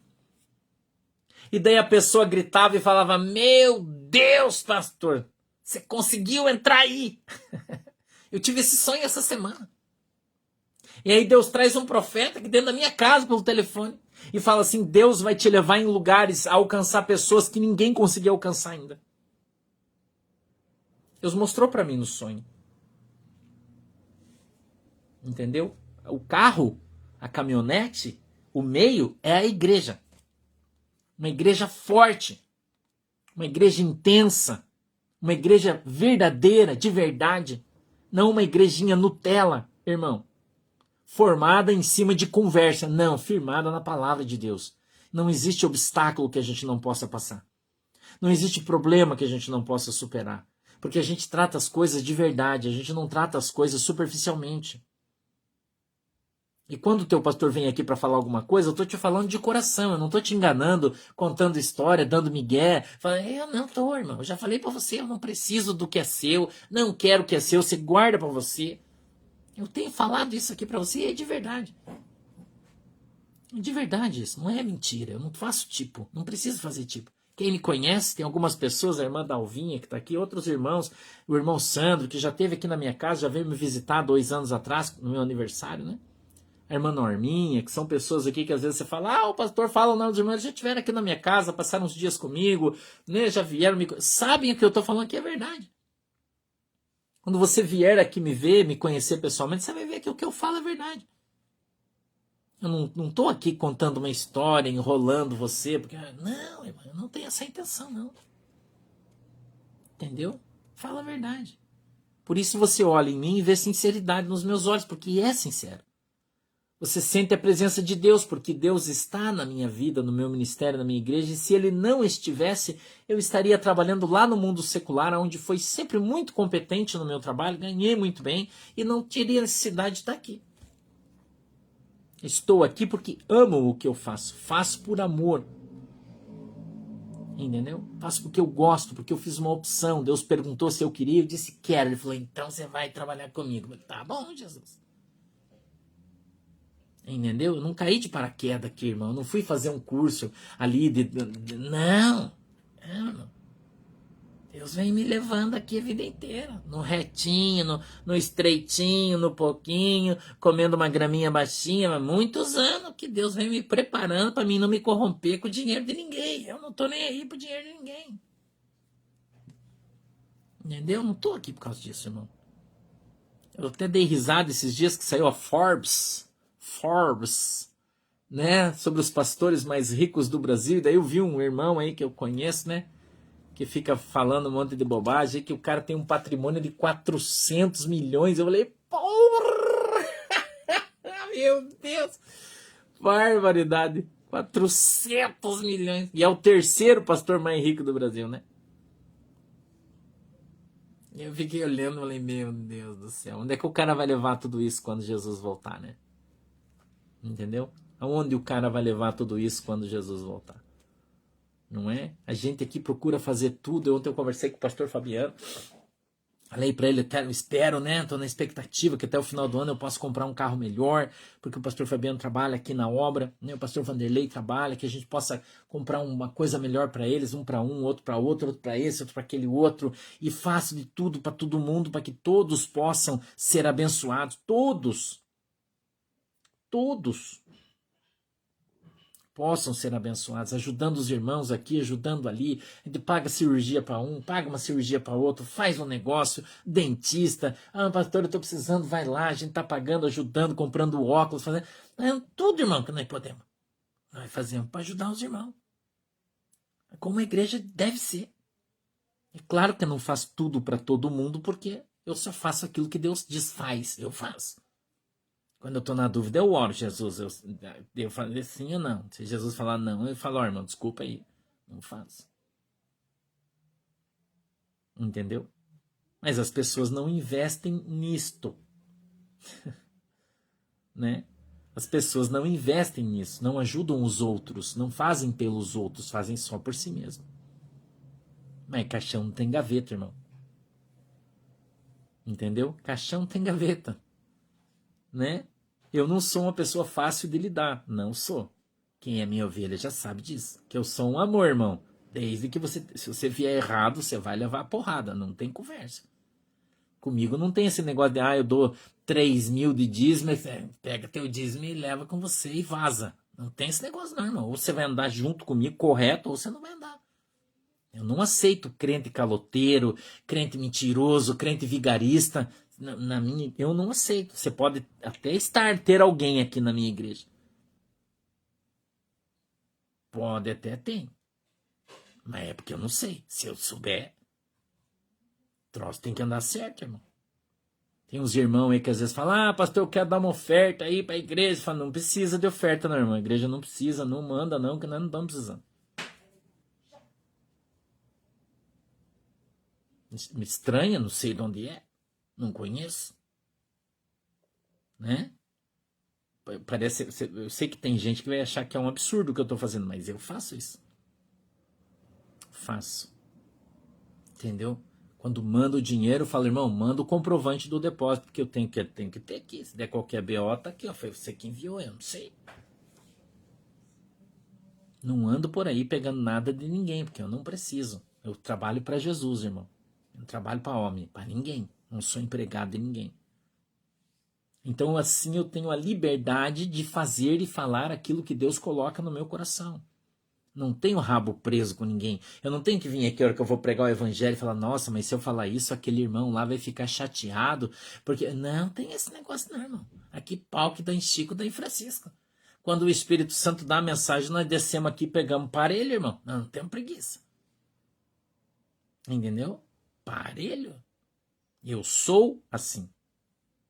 E daí a pessoa gritava e falava, meu Deus, pastor, você conseguiu entrar aí. Eu tive esse sonho essa semana. E aí Deus traz um profeta aqui dentro da minha casa pelo telefone e fala assim, Deus vai te levar em lugares a alcançar pessoas que ninguém conseguiu alcançar ainda. Deus mostrou para mim no sonho. Entendeu? O carro, a caminhonete, o meio é a igreja. Uma igreja forte. Uma igreja intensa. Uma igreja verdadeira, de verdade. Não uma igrejinha Nutella, irmão. Formada em cima de conversa. Não, firmada na palavra de Deus. Não existe obstáculo que a gente não possa passar. Não existe problema que a gente não possa superar. Porque a gente trata as coisas de verdade, a gente não trata as coisas superficialmente. E quando o teu pastor vem aqui para falar alguma coisa, eu estou te falando de coração, eu não estou te enganando, contando história, dando migué. Falando, eu não estou, irmão, eu já falei para você, eu não preciso do que é seu, não quero o que é seu, você guarda para você. Eu tenho falado isso aqui para você e é de verdade. É de verdade isso, não é mentira, eu não faço tipo, não preciso fazer tipo. Quem me conhece, tem algumas pessoas, a irmã Dalvinha que está aqui, outros irmãos, o irmão Sandro, que já esteve aqui na minha casa, já veio me visitar 2 anos atrás, no meu aniversário, né? A irmã Norminha, que são pessoas aqui que às vezes você fala, o pastor fala o nome dos irmãos, já estiveram aqui na minha casa, passaram uns dias comigo, né? Já vieram, sabem o que eu estou falando aqui, é verdade. Quando você vier aqui me ver, me conhecer pessoalmente, você vai ver que o que eu falo é verdade. Eu não estou aqui contando uma história, enrolando você, porque, não, irmão, eu não tenho essa intenção, não. Entendeu? Fala a verdade. Por isso você olha em mim e vê sinceridade nos meus olhos, porque é sincero. Você sente a presença de Deus, porque Deus está na minha vida, no meu ministério, na minha igreja, e se Ele não estivesse, eu estaria trabalhando lá no mundo secular, onde foi sempre muito competente no meu trabalho, ganhei muito bem, e não teria necessidade de estar aqui. Estou aqui porque amo o que eu faço. Faço por amor. Entendeu? Faço porque eu gosto, porque eu fiz uma opção. Deus perguntou se eu queria, eu disse quero. Ele falou, então você vai trabalhar comigo. Eu falei, tá bom, Jesus. Entendeu? Eu não caí de paraquedas aqui, irmão. Eu não fui fazer um curso ali não. Não. Deus vem me levando aqui a vida inteira. No retinho, no estreitinho, no pouquinho, comendo uma graminha baixinha. Mas muitos anos que Deus vem me preparando para mim não me corromper com o dinheiro de ninguém. Eu não tô nem aí pro dinheiro de ninguém. Entendeu? Eu não tô aqui por causa disso, irmão. Eu até dei risada esses dias que saiu a Forbes, né? Sobre os pastores mais ricos do Brasil. E daí eu vi um irmão aí que eu conheço, né? Que fica falando um monte de bobagem, que o cara tem um patrimônio de 400 milhões. Eu falei, porra! Meu Deus! Barbaridade! 400 milhões! E é o terceiro pastor mais rico do Brasil, né? E eu fiquei olhando e falei, meu Deus do céu, onde é que o cara vai levar tudo isso quando Jesus voltar, né? Entendeu? Aonde o cara vai levar tudo isso quando Jesus voltar? Não é? A gente aqui procura fazer tudo. Ontem eu conversei com o pastor Fabiano. Falei para ele, eu espero, né? Estou na expectativa que até o final do ano eu possa comprar um carro melhor, porque o pastor Fabiano trabalha aqui na obra, né? O pastor Vanderlei trabalha, que a gente possa comprar uma coisa melhor para eles, um para um, outro para outro, outro para esse, outro para aquele outro, e faço de tudo para todo mundo, para que todos possam ser abençoados, todos possam ser abençoados, ajudando os irmãos aqui, ajudando ali. A gente paga cirurgia para um, paga uma cirurgia para outro, faz um negócio, dentista. Ah, pastor, eu estou precisando, vai lá, a gente está pagando, ajudando, comprando óculos, fazendo tudo, irmão, que nós podemos. Nós fazemos para ajudar os irmãos. Como a igreja deve ser. É claro que eu não faço tudo para todo mundo, porque eu só faço aquilo que Deus diz faz, eu faço. Quando eu estou na dúvida, eu oro, Jesus. Eu falei sim ou não. Se Jesus falar não, eu falo, irmão, desculpa aí. Não faço. Entendeu? Mas as pessoas não investem nisto. Né? As pessoas não investem nisso, não ajudam os outros, não fazem pelos outros, fazem só por si mesmo. Mas caixão não tem gaveta, irmão. Entendeu? Caixão tem gaveta. Né? Eu não sou uma pessoa fácil de lidar. Não sou. Quem é minha ovelha já sabe disso. Que eu sou um amor, irmão. Desde que se você vier errado, você vai levar a porrada. Não tem conversa. Comigo não tem esse negócio de, eu dou 3 mil de dízimo, pega teu dízimo e leva com você e vaza. Não tem esse negócio não, irmão. Ou você vai andar junto comigo, correto, ou você não vai andar. Eu não aceito crente caloteiro, crente mentiroso, crente vigarista. Eu não aceito. Você pode até ter alguém aqui na minha igreja. Pode até ter. Mas é porque eu não sei. Se eu souber, o troço tem que andar certo, irmão. Tem uns irmãos aí que às vezes falam, pastor, eu quero dar uma oferta aí pra igreja. Fala, não precisa de oferta, não, irmão. A igreja não precisa, não manda, não, que nós não estamos precisando. Me estranha, não sei de onde é. Não conheço. Né? Parece, eu sei que tem gente que vai achar que é um absurdo o que eu estou fazendo, mas eu faço isso. Faço. Entendeu? Quando manda o dinheiro, eu falo, irmão, manda o comprovante do depósito, porque eu tenho que ter aqui. Se der qualquer BO, tá aqui, ó. Foi você que enviou, eu não sei. Não ando por aí pegando nada de ninguém, porque eu não preciso. Eu trabalho para Jesus, irmão. Eu não trabalho para homem, para ninguém. Não sou empregado de ninguém. Então, assim, eu tenho a liberdade de fazer e falar aquilo que Deus coloca no meu coração. Não tenho rabo preso com ninguém. Eu não tenho que vir aqui a hora que eu vou pregar o evangelho e falar, nossa, mas se eu falar isso, aquele irmão lá vai ficar chateado. Porque não tem esse negócio não, irmão. Aqui pau que dá em Chico, dá em Francisco. Quando o Espírito Santo dá a mensagem, nós descemos aqui e pegamos parelho, irmão. Não temos preguiça. Entendeu? Parelho. Eu sou assim.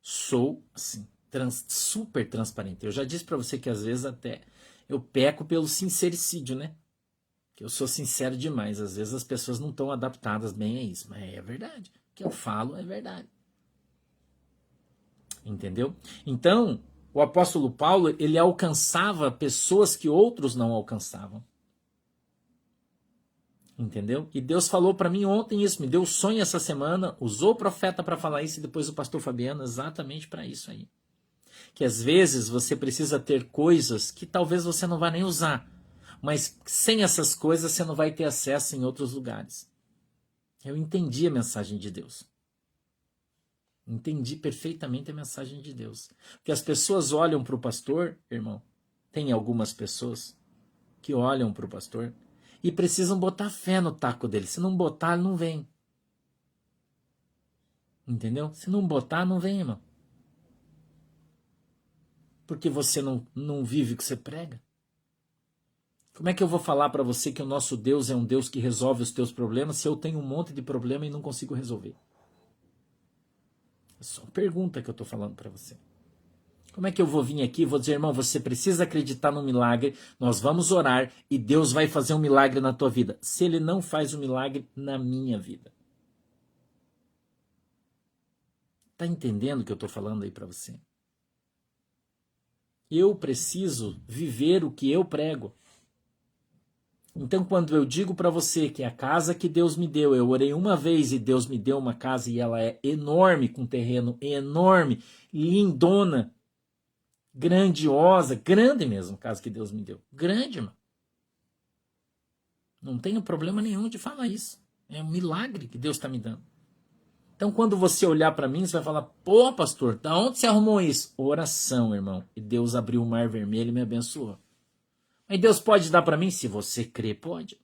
Sou assim. Super transparente. Eu já disse para você que às vezes até eu peco pelo sincericídio, né? Que eu sou sincero demais. Às vezes as pessoas não estão adaptadas bem a isso. Mas é verdade. O que eu falo é verdade. Entendeu? Então, o apóstolo Paulo, ele alcançava pessoas que outros não alcançavam. Entendeu? E Deus falou para mim ontem isso, me deu sonho essa semana, usou o profeta para falar isso e depois o pastor Fabiano exatamente para isso aí. Que às vezes você precisa ter coisas que talvez você não vá nem usar, mas sem essas coisas você não vai ter acesso em outros lugares. Eu entendi a mensagem de Deus. Entendi perfeitamente a mensagem de Deus. Porque as pessoas olham para o pastor, irmão, tem algumas pessoas que olham para o pastor e precisam botar fé no taco dele. Se não botar, ele não vem. Entendeu? Se não botar, não vem, irmão. Porque você não vive o que você prega. Como é que eu vou falar para você que o nosso Deus é um Deus que resolve os teus problemas se eu tenho um monte de problema e não consigo resolver? É só uma pergunta que eu estou falando para você. Como é que eu vou vir aqui e vou dizer, irmão, você precisa acreditar no milagre, nós vamos orar e Deus vai fazer um milagre na tua vida, se Ele não faz o milagre na minha vida? Está entendendo o que eu estou falando aí para você? Eu preciso viver o que eu prego. Então, quando eu digo para você que a casa que Deus me deu, eu orei uma vez e Deus me deu uma casa e ela é enorme, com terreno enorme, lindona, grandiosa, grande mesmo, a casa que Deus me deu. Grande, irmão. Não tenho problema nenhum de falar isso. É um milagre que Deus está me dando. Então, quando você olhar para mim, você vai falar, pô, pastor, da onde você arrumou isso? Oração, irmão. E Deus abriu o mar vermelho e me abençoou. Mas Deus pode dar para mim? Se você crer, pode.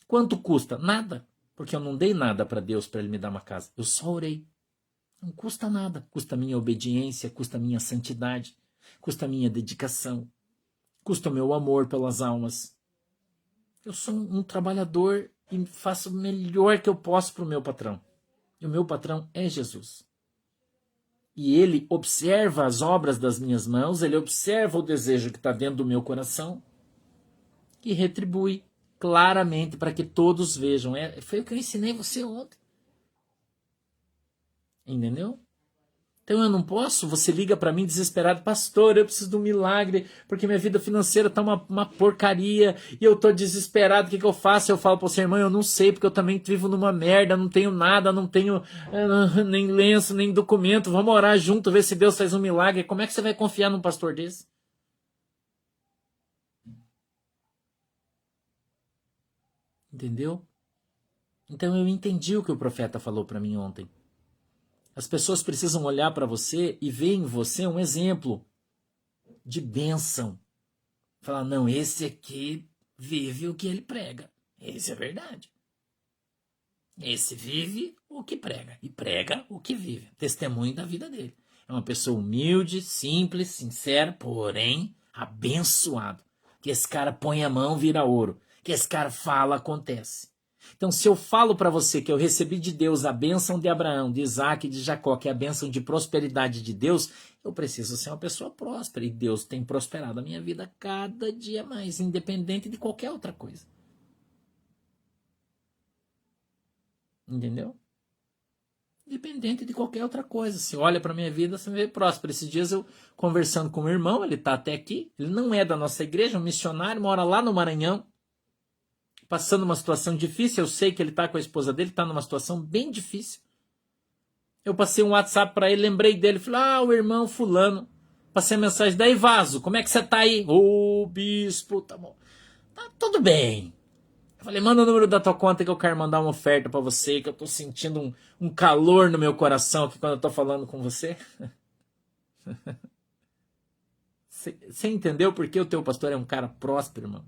Quanto custa? Nada. Porque eu não dei nada para Deus para Ele me dar uma casa. Eu só orei. Não custa nada. Custa a minha obediência, custa a minha santidade, custa a minha dedicação, custa o meu amor pelas almas. Eu sou um trabalhador e faço o melhor que eu posso para o meu patrão. E o meu patrão é Jesus. E ele observa as obras das minhas mãos, ele observa o desejo que está dentro do meu coração e retribui claramente para que todos vejam. Foi o que eu ensinei você ontem. Entendeu? Então eu não posso, você liga para mim desesperado, pastor, eu preciso de um milagre, porque minha vida financeira está uma porcaria, e eu estou desesperado, o que eu faço? Eu falo para você, irmão, eu não sei, porque eu também vivo numa merda, não tenho nada, não tenho nem lenço, nem documento, vamos orar junto, ver se Deus faz um milagre. Como é que você vai confiar num pastor desse? Entendeu? Então eu entendi o que o profeta falou para mim ontem. As pessoas precisam olhar para você e ver em você um exemplo de bênção. Falar, não, esse aqui vive o que ele prega. Esse é verdade. Esse vive o que prega. E prega o que vive. Testemunho da vida dele. É uma pessoa humilde, simples, sincera, porém abençoado. Que esse cara põe a mão, vira ouro. Que esse cara fala, acontece. Então, se eu falo para você que eu recebi de Deus a bênção de Abraão, de Isaac e de Jacó, que é a bênção de prosperidade de Deus, eu preciso ser uma pessoa próspera. E Deus tem prosperado a minha vida cada dia mais, independente de qualquer outra coisa. Entendeu? Independente de qualquer outra coisa. Se olha para a minha vida, você vê próspero. Esses dias eu conversando com o meu irmão, ele está até aqui, ele não é da nossa igreja, um missionário, mora lá no Maranhão, passando uma situação difícil. Eu sei que ele está com a esposa dele, está numa situação bem difícil. Eu passei um WhatsApp para ele, lembrei dele, falei, o irmão fulano. Passei a mensagem, daí Vaso, como é que você tá aí? Ô, bispo, tá bom. Tá tudo bem. Eu falei, manda o número da tua conta que eu quero mandar uma oferta para você, que eu tô sentindo um calor no meu coração aqui quando eu tô falando com você. Você entendeu por que o teu pastor é um cara próspero, irmão?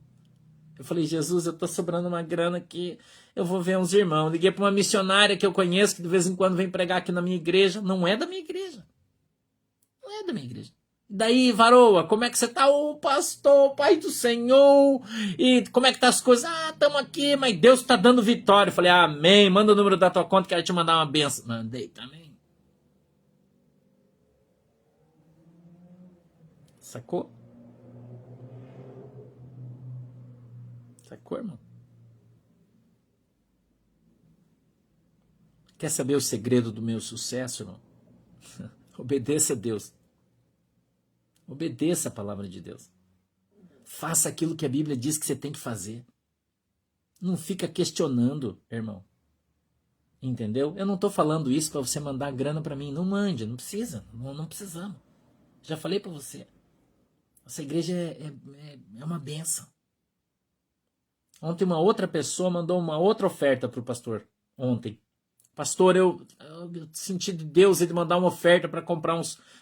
Eu falei, Jesus, eu tô sobrando uma grana aqui, eu vou ver uns irmãos. Liguei para uma missionária que eu conheço, que de vez em quando vem pregar aqui na minha igreja. Não é da minha igreja. Não é da minha igreja. Daí, varoa, como é que você tá? Ô, pastor, pai do Senhor. E como é que tá as coisas? Tamo aqui, mas Deus tá dando vitória. Eu falei, amém, manda o número da tua conta, quero te mandar uma benção. Mandei também. Sacou? Sacou, irmão? Quer saber o segredo do meu sucesso, irmão? Obedeça a Deus. Obedeça a palavra de Deus. Faça aquilo que a Bíblia diz que você tem que fazer. Não fica questionando, irmão. Entendeu? Eu não estou falando isso para você mandar grana para mim. Não mande, não precisa. Não precisamos. Já falei para você. Essa igreja é uma benção. Ontem uma outra pessoa mandou uma outra oferta para o pastor. Ontem. Pastor, eu senti de Deus ele mandar uma oferta para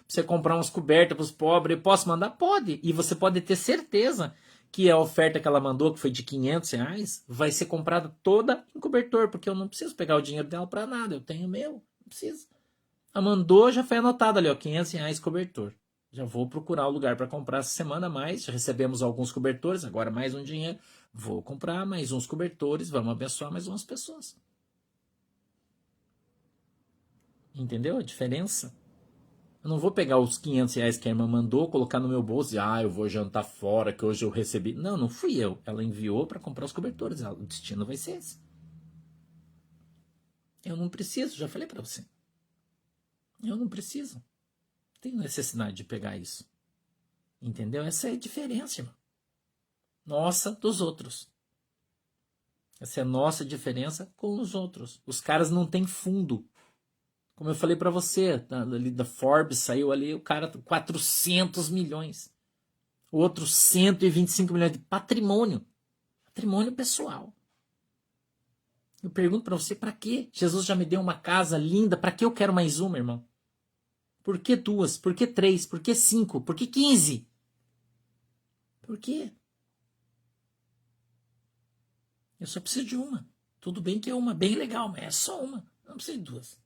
você comprar uns cobertas para os pobres. Eu posso mandar? Pode. E você pode ter certeza que a oferta que ela mandou, que foi de R$ 500, vai ser comprada toda em cobertor, porque eu não preciso pegar o dinheiro dela para nada. Eu tenho o meu. Não preciso. Ela mandou, já foi anotado ali, ó, R$ 500 cobertor. Já vou procurar o lugar para comprar essa semana mais. Já recebemos alguns cobertores, agora mais um dinheiro. Vou comprar mais uns cobertores, vamos abençoar mais umas pessoas. Entendeu a diferença? Eu não vou pegar os R$ 500 que a irmã mandou, colocar no meu bolso e eu vou jantar fora, que hoje eu recebi. Não, não fui eu. Ela enviou para comprar os cobertores. O destino vai ser esse. Eu não preciso, já falei para você. Eu não preciso. Não tenho necessidade de pegar isso. Entendeu? Essa é a diferença, irmão. Nossa dos outros. Essa é a nossa diferença com os outros. Os caras não têm fundo. Como eu falei para você, ali da Forbes saiu ali o cara 400 milhões. O outro 125 milhões de patrimônio. Patrimônio pessoal. Eu pergunto para você, para quê? Jesus já me deu uma casa linda, para que eu quero mais uma, irmão? Por que 2? Por que 3? Por que 5? Por que 15? Por quê? Eu só preciso de uma. Tudo bem que é uma, bem legal, mas é só uma. Não preciso de 2.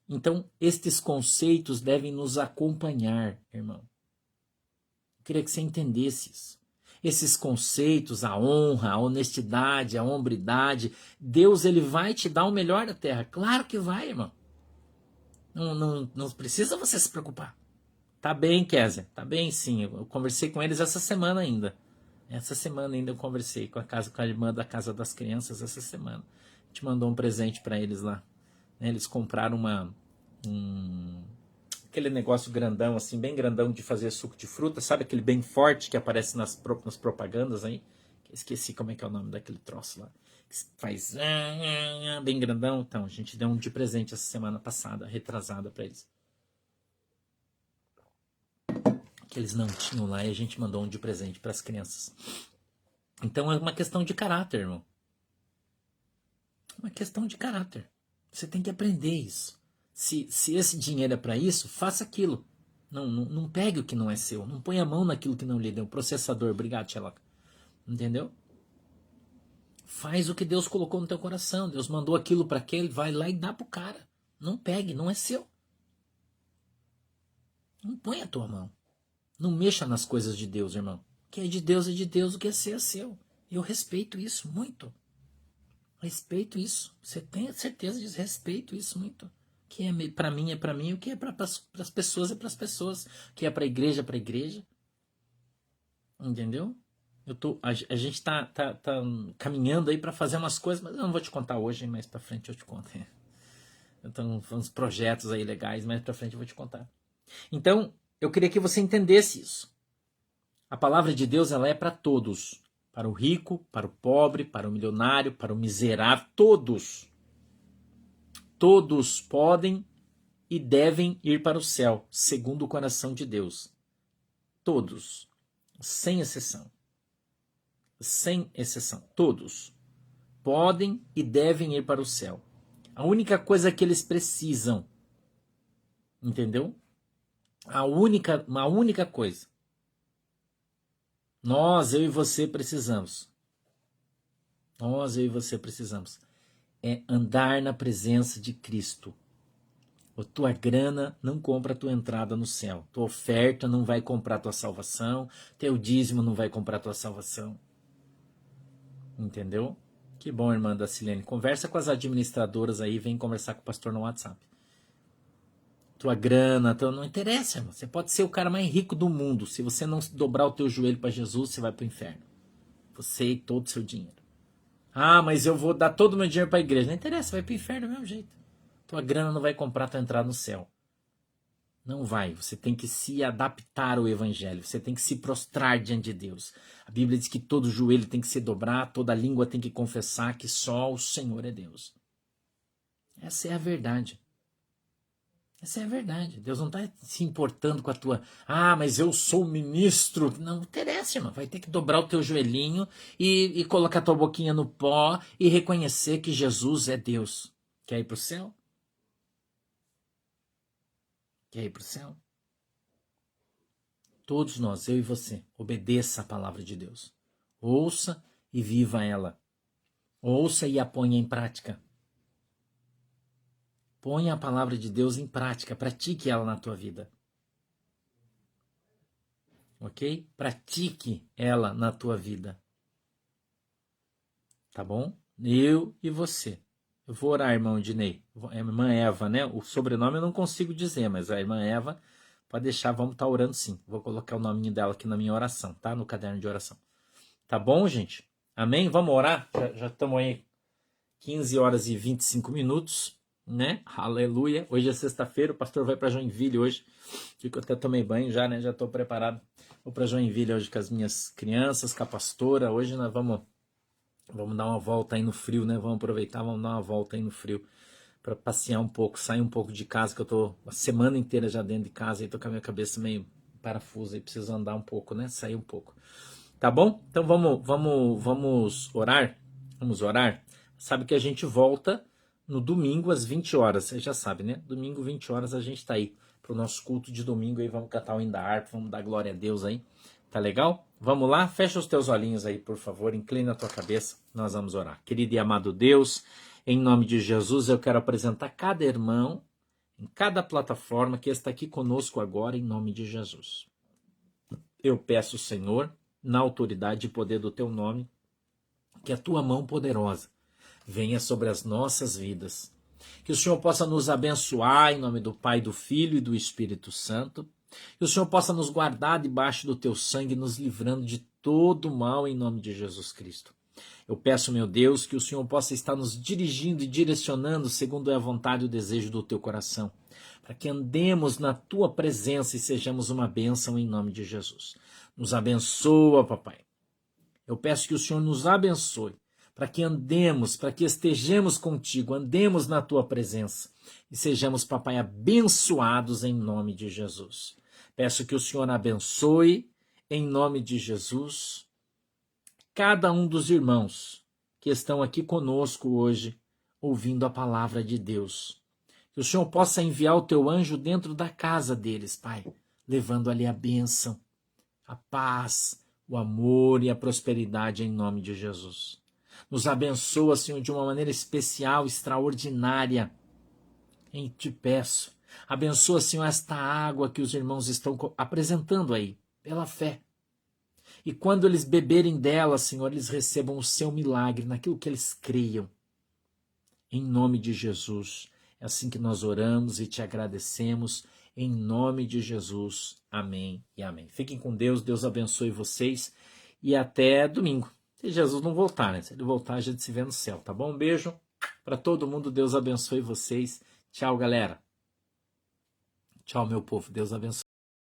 Então, estes conceitos devem nos acompanhar, irmão. Eu queria que você entendesse isso. Esses conceitos, a honra, a honestidade, a hombridade, Deus ele vai te dar o melhor da terra. Claro que vai, irmão. Não precisa você se preocupar. Tá bem, Kézia. Tá bem, sim. Eu conversei com eles essa semana ainda. Essa semana ainda eu conversei com a irmã da Casa das Crianças essa semana. A gente mandou um presente para eles lá. Eles compraram aquele negócio grandão, assim, bem grandão de fazer suco de fruta, sabe aquele bem forte que aparece nas propagandas aí? Esqueci como é que é o nome daquele troço lá. Que faz bem grandão. Então, a gente deu um de presente essa semana passada, retrasada para eles. Que eles não tinham lá e a gente mandou um de presente para as crianças. Então é uma questão de caráter, irmão. Uma questão de caráter. Você tem que aprender isso. Se esse dinheiro é para isso, faça aquilo. Não pegue o que não é seu. Não põe a mão naquilo que não lhe deu. Processador, obrigado, Sherlock. Entendeu? Faz o que Deus colocou no teu coração. Deus mandou aquilo para aquele, vai lá e dá pro cara. Não pegue, não é seu. Não põe a tua mão. Não mexa nas coisas de Deus, irmão. O que é de Deus, o que é seu é seu. Eu respeito isso muito. Respeito isso. Você tem certeza disso? Respeito isso muito. O que é para mim, o que é para as pessoas é para as pessoas. O que é para a igreja é para a igreja. Entendeu? A gente tá caminhando aí para fazer umas coisas, mas eu não vou te contar hoje, mais para frente eu te conto. Então, uns projetos aí legais, mais para frente eu vou te contar. Então, eu queria que você entendesse isso. A palavra de Deus ela é para todos. Para o rico, para o pobre, para o milionário, para o miserável, todos. Todos podem e devem ir para o céu, segundo o coração de Deus. Todos, sem exceção. Sem exceção, todos podem e devem ir para o céu. A única coisa que eles precisam, entendeu? Uma única coisa. Eu e você precisamos. Eu e você precisamos. É andar na presença de Cristo. A tua grana não compra a tua entrada no céu. Tua oferta não vai comprar a tua salvação. Teu dízimo não vai comprar a tua salvação. Entendeu? Que bom, irmã da Silene. Conversa com as administradoras aí, vem conversar com o pastor no WhatsApp. Tua grana, não interessa, irmão. Você pode ser o cara mais rico do mundo. Se você não dobrar o teu joelho para Jesus, você vai para o inferno. Você e todo o seu dinheiro. Mas eu vou dar todo o meu dinheiro para a igreja. Não interessa, vai para o inferno do mesmo jeito. Tua grana não vai comprar tua entrada no céu. Não vai. Você tem que se adaptar ao evangelho. Você tem que se prostrar diante de Deus. A Bíblia diz que todo joelho tem que se dobrar, toda língua tem que confessar que só o Senhor é Deus. Essa é a verdade. Essa é a verdade. Deus não está se importando com a tua... Ah, mas eu sou ministro. Não interessa, irmão. Vai ter que dobrar o teu joelhinho e colocar a tua boquinha no pó e reconhecer que Jesus é Deus. Quer ir para o céu? Quer ir para o céu? Todos nós, eu e você, obedeça a palavra de Deus. Ouça e viva ela. Ouça e a ponha em prática. Ponha a palavra de Deus em prática, pratique ela na tua vida. Ok? Pratique ela na tua vida. Tá bom? Eu e você. Eu vou orar, irmão Dinei. A irmã Eva, né? O sobrenome eu não consigo dizer, mas a irmã Eva, pode deixar, vamos estar orando sim. Vou colocar o nominho dela aqui na minha oração, tá? No caderno de oração. Tá bom, gente? Amém? Vamos orar? Já estamos aí 15 horas e 25 minutos. Né? Aleluia. Hoje é sexta-feira, o pastor vai para Joinville hoje. Eu até tomei banho já, né? Já estou preparado. Vou para Joinville hoje com as minhas crianças, com a pastora. Hoje nós vamos dar uma volta aí no frio, né? Vamos aproveitar, vamos dar uma volta aí no frio para passear um pouco, sair um pouco de casa, que eu tô a semana inteira já dentro de casa e tô com a minha cabeça meio parafusa e preciso andar um pouco, né? Sair um pouco. Tá bom? Então vamos orar. Vamos orar. Sabe que a gente volta no domingo às 20 horas, você já sabe, né? Domingo, 20 horas, a gente tá aí pro nosso culto de domingo aí, vamos cantar o hino da harpa, vamos dar glória a Deus aí. Tá legal? Vamos lá? Fecha os teus olhinhos aí, por favor, inclina a tua cabeça, nós vamos orar. Querido e amado Deus, em nome de Jesus, eu quero apresentar cada irmão, em cada plataforma que está aqui conosco agora, em nome de Jesus. Eu peço, Senhor, na autoridade e poder do teu nome, que a tua mão poderosa venha sobre as nossas vidas. Que o Senhor possa nos abençoar em nome do Pai, do Filho e do Espírito Santo. Que o Senhor possa nos guardar debaixo do teu sangue, nos livrando de todo mal em nome de Jesus Cristo. Eu peço, meu Deus, que o Senhor possa estar nos dirigindo e direcionando segundo é a vontade e o desejo do teu coração, para que andemos na tua presença e sejamos uma bênção em nome de Jesus. Nos abençoa, papai. Eu peço que o Senhor nos abençoe, para que andemos, para que estejamos contigo, andemos na tua presença e sejamos, papai, abençoados em nome de Jesus. Peço que o Senhor abençoe em nome de Jesus cada um dos irmãos que estão aqui conosco hoje, ouvindo a palavra de Deus. Que o Senhor possa enviar o teu anjo dentro da casa deles, Pai, levando ali a bênção, a paz, o amor e a prosperidade em nome de Jesus. Nos abençoa, Senhor, de uma maneira especial, extraordinária. Te peço, abençoa, Senhor, esta água que os irmãos estão apresentando aí, pela fé. E quando eles beberem dela, Senhor, eles recebam o seu milagre naquilo que eles creiam. Em nome de Jesus. É assim que nós oramos e te agradecemos. Em nome de Jesus. Amém e amém. Fiquem com Deus. Deus abençoe vocês. E até domingo. Se Jesus não voltar, né? Se ele voltar, a gente se vê no céu, tá bom? Um beijo para todo mundo. Deus abençoe vocês. Tchau, galera. Tchau, meu povo. Deus abençoe.